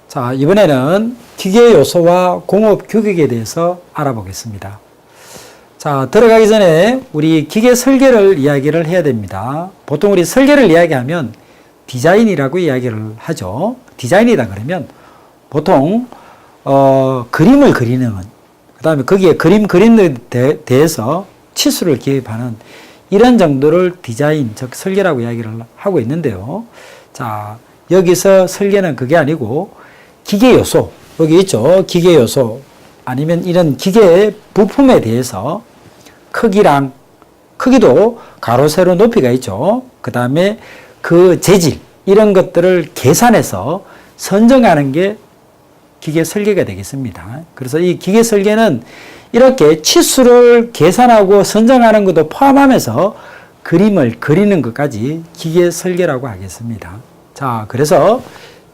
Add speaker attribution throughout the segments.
Speaker 1: 자, 이번에는 기계 요소와 공업 규격에 대해서 알아보겠습니다. 자, 들어가기 전에 우리 기계 설계를 이야기를 해야 됩니다. 보통 우리 설계를 이야기하면 디자인이라고 이야기를 하죠. 디자인이다 그러면 보통 그림을 그리는, 그 다음에 거기에 그림 그리는 데 대해서 치수를 기입하는 이런 정도를 디자인, 즉 설계라고 이야기를 하고 있는데요. 자, 여기서 설계는 그게 아니고 기계 요소, 여기 있죠. 기계 요소 아니면 이런 기계 부품에 대해서 크기도 가로, 세로, 높이가 있죠. 그 다음에 그 재질, 이런 것들을 계산해서 선정하는 게 기계 설계가 되겠습니다. 그래서 이 기계 설계는 이렇게 치수를 계산하고 선정하는 것도 포함하면서 그림을 그리는 것까지 기계 설계라고 하겠습니다. 자, 그래서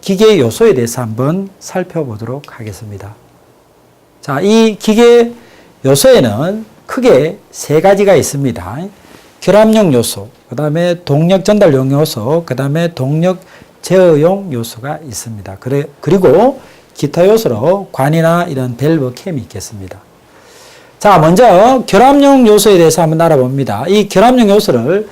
Speaker 1: 기계 요소에 대해서 한번 살펴보도록 하겠습니다. 자, 이 기계 요소에는 크게 세 가지가 있습니다. 결합용 요소, 그 다음에 동력 전달용 요소, 그 다음에 동력 제어용 요소가 있습니다. 그리고 기타 요소로 관이나 이런 밸브, 캠이 있겠습니다. 자, 먼저 결합용 요소에 대해서 한번 알아봅니다. 이 결합용 요소를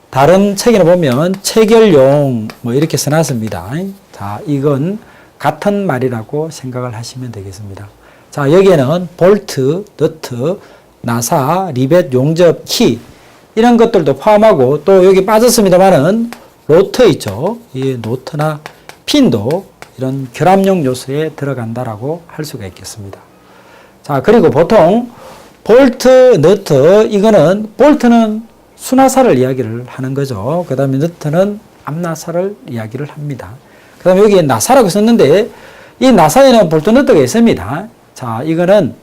Speaker 1: 다른 책에 보면 체결용 뭐 이렇게 써놨습니다. 자, 이건 같은 말이라고 생각을 하시면 되겠습니다. 자, 여기에는 볼트, 너트, 나사, 리벳, 용접, 키 이런 것들도 포함하고 또 여기 빠졌습니다만은 로터 있죠. 이 노트나 핀도 이런 결합용 요소에 들어간다라고 할 수가 있겠습니다. 자, 그리고 보통 볼트, 너트, 이거는 볼트는 수나사를 이야기를 하는 거죠. 그 다음에 너트는 앞나사를 이야기를 합니다. 그 다음에 여기 나사라고 썼는데 이 나사에는 볼트, 너트가 있습니다. 자, 이거는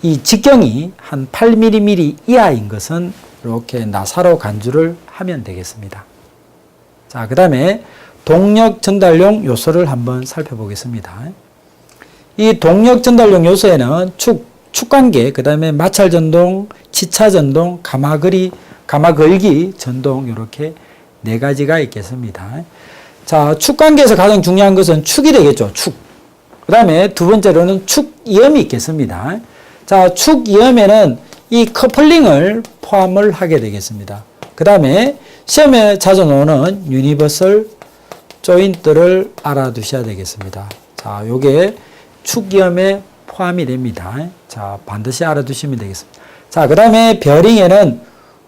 Speaker 1: 이 직경이 한 8mm 이하인 것은 이렇게 나사로 간주를 하면 되겠습니다. 자, 그 다음에 동력 전달용 요소를 한번 살펴보겠습니다. 이 동력 전달용 요소에는 축관계, 그 다음에 마찰 전동, 치차 전동, 가마걸기 전동 이렇게 네 가지가 있겠습니다. 자, 축관계에서 가장 중요한 것은 축이 되겠죠. 축. 그 다음에 두 번째로는 축이염이 있겠습니다. 자, 축이염에는 이 커플링을 포함을 하게 되겠습니다. 그 다음에 시험에 자주 나오는 유니버설 조인트를 알아두셔야 되겠습니다. 자, 요게 축이염에 포함이 됩니다. 자, 반드시 알아두시면 되겠습니다. 자, 그 다음에 베어링에는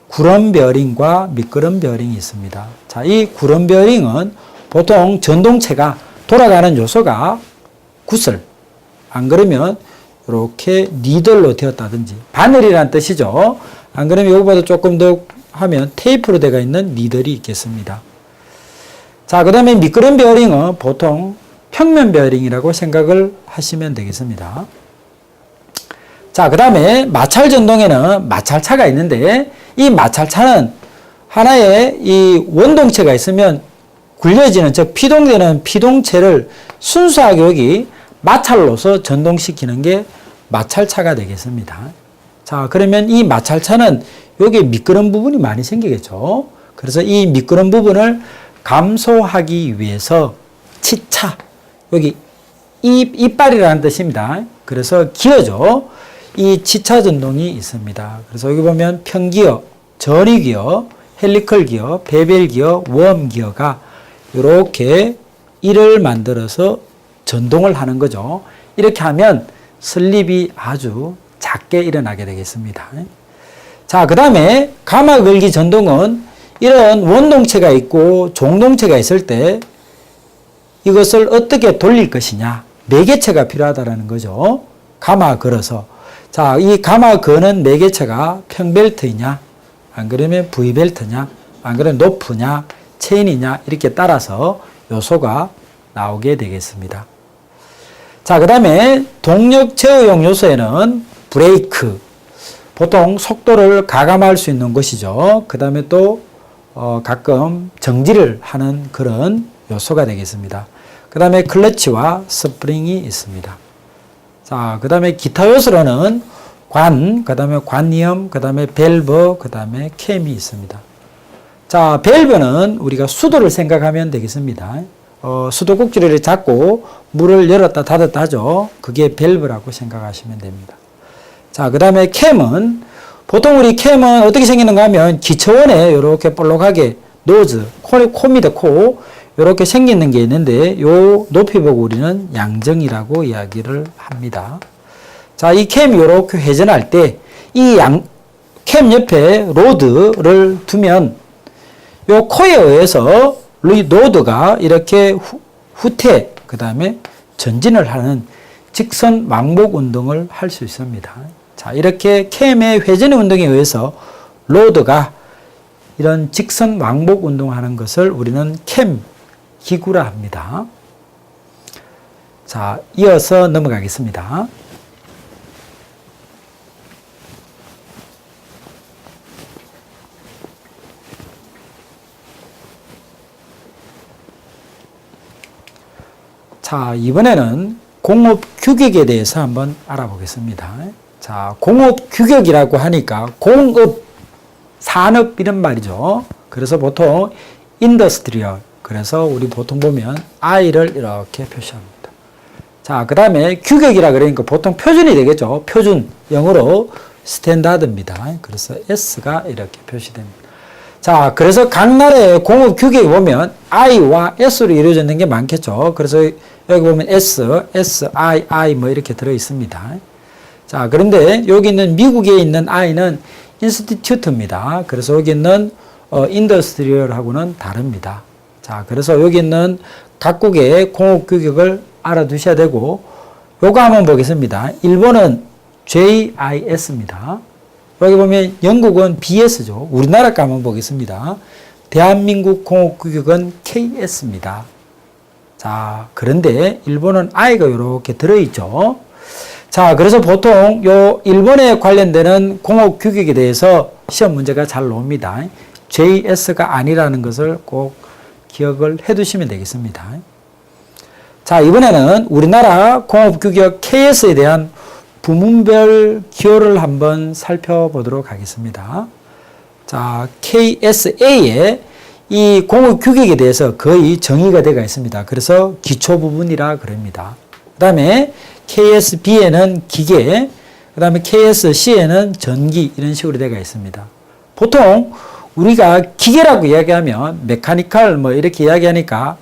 Speaker 1: 구름 베어링과 미끄럼 베어링이 있습니다. 자, 이 구름 베어링은 보통 전동체가 돌아가는 요소가 구슬, 안 그러면 이렇게 니들로 되었다든지, 바늘이라는 뜻이죠. 안 그러면 여기보다 조금 더 하면 테이프로 되어 있는 니들이 있겠습니다. 자, 그 다음에 미끄럼 베어링은 보통 평면 베어링이라고 생각을 하시면 되겠습니다. 자, 그 다음에 마찰 전동에는 마찰차가 있는데 이 마찰차는 하나의 이 원동체가 있으면 굴려지는, 즉 피동되는 피동체를 순수하게 여기 마찰로서 전동시키는 게 마찰차가 되겠습니다. 자, 그러면 이 마찰차는 여기 미끄럼 부분이 많이 생기겠죠. 그래서 이 미끄럼 부분을 감소하기 위해서 치차, 여기 이빨이라는 뜻입니다. 그래서 기어죠. 이 치차 전동이 있습니다. 그래서 여기 보면 평기어, 전위기어, 헬리컬 기어, 베벨 기어, 웜 기어가 이렇게 일을 만들어서 전동을 하는 거죠. 이렇게 하면 슬립이 아주 작게 일어나게 되겠습니다. 자, 그 다음에 가마 걸기 전동은 이런 원동체가 있고 종동체가 있을 때 이것을 어떻게 돌릴 것이냐, 매개체가 필요하다는 거죠. 가마 걸어서. 자, 이 가마 거는 매개체가 평벨트이냐, 안 그러면 V벨트냐, 안 그러면 노프냐, 체인이냐, 이렇게 따라서 요소가 나오게 되겠습니다. 자, 그 다음에 동력 제어용 요소에는 브레이크, 보통 속도를 가감할 수 있는 것이죠. 그 다음에 또 가끔 정지를 하는 그런 요소가 되겠습니다. 그 다음에 클러치와 스프링이 있습니다. 자, 그 다음에 기타 요소로는 관, 그 다음에 관이염, 그 다음에 밸브, 그 다음에 캠이 있습니다. 자, 밸브는 우리가 수도를 생각하면 되겠습니다. 수도꼭지를 잡고 물을 열었다 닫았다 하죠. 그게 밸브라고 생각하시면 됩니다. 자, 그 다음에 캠은, 보통 우리 캠은 어떻게 생기는가 하면 기초원에 이렇게 볼록하게 노즈, 코 밑에 코, 이렇게 생기는 게 있는데, 요 높이 보고 우리는 양정이라고 이야기를 합니다. 자, 이 캠이 이렇게 회전할 때, 캠 옆에 로드를 두면, 요 코에 의해서 로드가 이렇게 후퇴, 그 다음에 전진을 하는 직선 왕복 운동을 할 수 있습니다. 자, 이렇게 캠의 회전의 운동에 의해서 로드가 이런 직선 왕복 운동하는 것을 우리는 캠 기구라 합니다. 자, 이어서 넘어가겠습니다. 자, 이번에는 공업 규격에 대해서 한번 알아보겠습니다. 자, 공업 규격이라고 하니까 공업, 산업 이런 말이죠. 그래서 보통 인더스트리얼, 그래서 우리 보통 보면 I를 이렇게 표시합니다. 자, 그 다음에 규격이라 그러니까 보통 표준이 되겠죠. 표준, 영어로 스탠다드입니다. 그래서 S가 이렇게 표시됩니다. 자, 그래서 각 나라의 공업 규격에 보면 I와 S로 이루어져 있는 게 많겠죠. 그래서 여기 보면 S, I, I 뭐 이렇게 들어 있습니다. 자, 그런데 여기 있는 미국에 있는 I는 인스티튜트입니다. 그래서 여기 있는 인더스트리얼하고는 다릅니다. 자, 그래서 여기 있는 각국의 공업 규격을 알아두셔야 되고, 요거 한번 보겠습니다. 일본은 JIS입니다. 여기 보면 영국은 BS죠. 우리나라 거 한번 보겠습니다. 대한민국 공업 규격은 KS입니다. 자, 그런데 일본은 I가 이렇게 들어있죠. 자, 그래서 보통 요 일본에 관련되는 공업 규격에 대해서 시험 문제가 잘 나옵니다. JS가 아니라는 것을 꼭 기억을 해 두시면 되겠습니다. 자, 이번에는 우리나라 공업 규격 KS에 대한 부문별 기호를 한번 살펴보도록 하겠습니다. 자, KSA에 이 공업 규격에 대해서 거의 정의가 되어 있습니다. 그래서 기초 부분이라 그럽니다. 그 다음에 KSB에는 기계, 그 다음에 KSC에는 전기, 이런 식으로 되어 있습니다. 보통 우리가 기계라고 이야기하면 메카니컬 뭐 이렇게 이야기하니까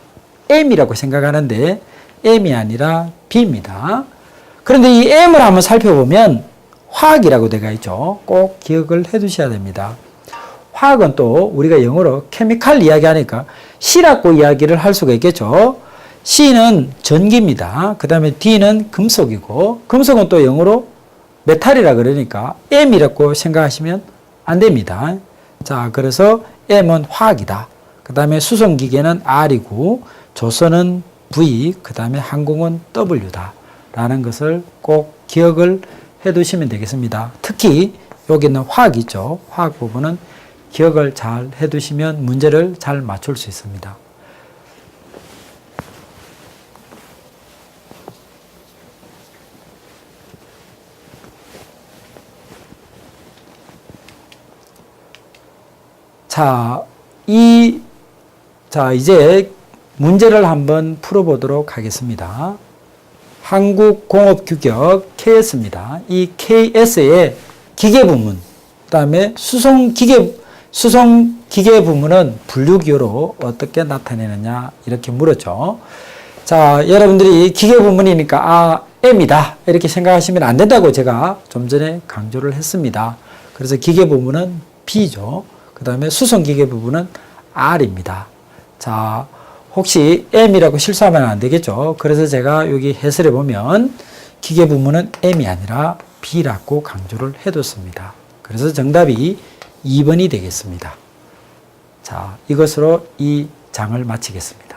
Speaker 1: M이라고 생각하는데 M이 아니라 B입니다. 그런데 이 M을 한번 살펴보면 화학이라고 되어 있죠. 꼭 기억을 해 두셔야 됩니다. 화학은 또 우리가 영어로 케미칼 이야기하니까 C라고 이야기를 할 수가 있겠죠. C는 전기입니다. 그 다음에 D는 금속이고, 금속은 또 영어로 메탈이라 그러니까 M이라고 생각하시면 안 됩니다. 자, 그래서 M은 화학이다. 그 다음에 수송기계는 R이고, 조선은 V, 그 다음에 항공은 W다. 라는 것을 꼭 기억을 해 두시면 되겠습니다. 특히 여기는 화학 있죠. 화학 부분은 기억을 잘 해 두시면 문제를 잘 맞출 수 있습니다. 자, 이제 문제를 한번 풀어보도록 하겠습니다. 한국공업규격 KS입니다. 이 KS의 기계 부문, 그 다음에 수송기계 부문은 분류기호로 어떻게 나타내느냐, 이렇게 물었죠. 자, 여러분들이 기계 부문이니까, M이다. 이렇게 생각하시면 안 된다고 제가 좀 전에 강조를 했습니다. 그래서 기계 부문은 B죠. 그 다음에 수송기계 부분은 R입니다. 자, 혹시 M이라고 실수하면 안 되겠죠. 그래서 제가 여기 해설해 보면 기계 부문은 M이 아니라 B라고 강조를 해뒀습니다. 그래서 정답이 2번이 되겠습니다. 자, 이것으로 이 장을 마치겠습니다.